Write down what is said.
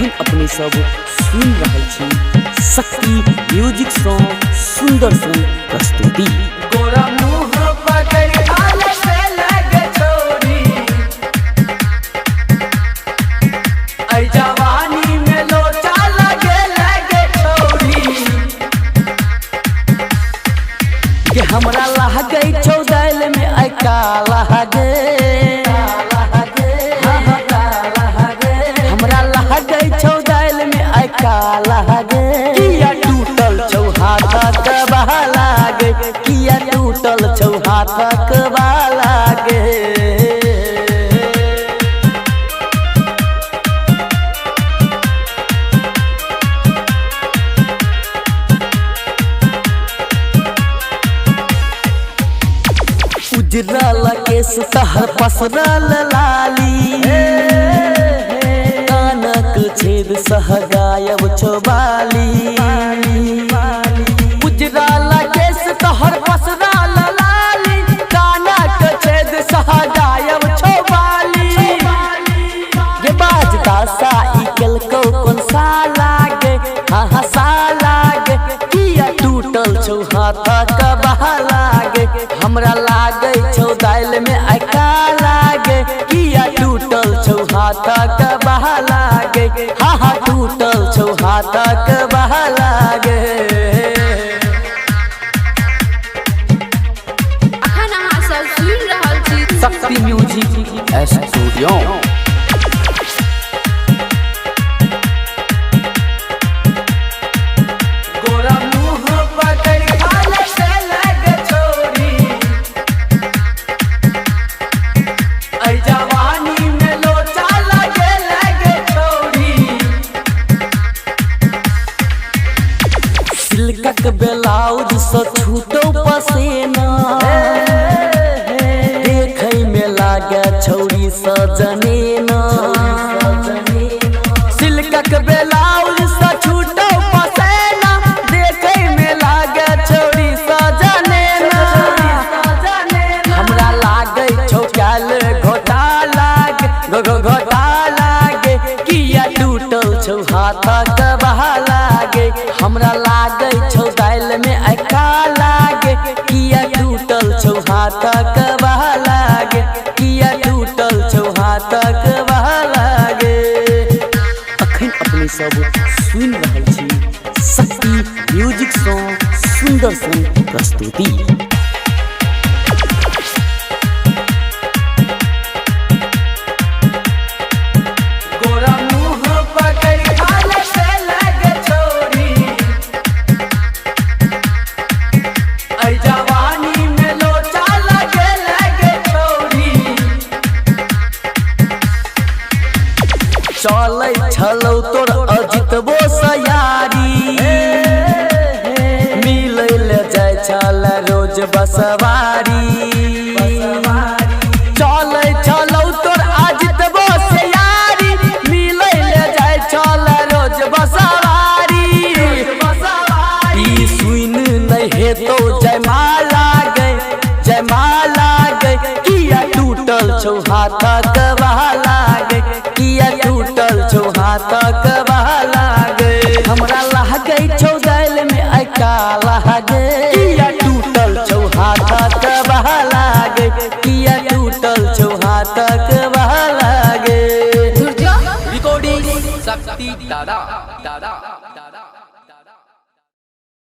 अखन अपने सब सुन रहल छी शक्ति म्यूजिक सॉन्ग सुंदर सन प्रस्तुति। गोरा मुंह पकड़ आले से लगे छोरी ऐ जवानी में लोचा लगे छोरी के हमरा लहगे चौदैल में ऐ काला लहगे किया टूटल चौहाथक लागे किया टूटल चौहाथक लागे। उजरल केस तहर पसरल लाली छेद सह गायब छोबाली उजराल केस तोहर पसराल लाली कानक छेद सह गायब छोबाली ये बाजदा साई केलको कोन सा लागे हाँ सा लागे किया टूटल छौ हाथक बहा लागे हमरा लागे छौ दाइल में आका लागे किया टूटल छौ हाथक बहा लागे हाँ टूटल छौ हाथक बहा लागे। अखन अहाँ सब सुन रहल छी शक्ति म्यूजिक स्टूडियो। गोरा मुंह पकड़ आले से लगे छोरी ऐ जवानी में लोचा लगे छोरी सिल्कक ब्लाउज से छूटो पसेना देखै में लागे छौरी सजनेना सिल्कक ब्लाउज से छूटो पसेना देखै में लागे छौरी सजनेना हमरा लागे छौ काल घोटा लागे घोटा लागे किया टूटल छौ हाथक बहा लागे हमरा लागे छौ दाइल में आका लागे किया टूटल छौ हाथक बहा लागे किया टूटल छौ हाथक बहा लागे। अखन अपने सब सुन रहल छी शक्ति म्यूजिक सॉन्ग सुंदर सन प्रस्तुति। गोरा मुंह पकड़ आले से लगे छोरी ऐ जवानी में लोचा लगे छोरी चलै छलौ तोर अजितबो सयारी मिलै ले जाय छल रोज बसवारी चलै छलौ तोर अजितबो सयारी मिलै ले जाय छल रोज बसवारी ई सुइन नहीं हेतौ जयमाला गए किया टूटल छौ हाथक बहा लागे किया टूटल छौ हाथक बहा लागे हमरा लहगे छौ दाइल में आका लहगे किया टूटल छौ हाथक बहा लागे किया टूटल छौ हाथक बहा लागे। दुर्जो रिकॉर्डिंग शक्ति दादा।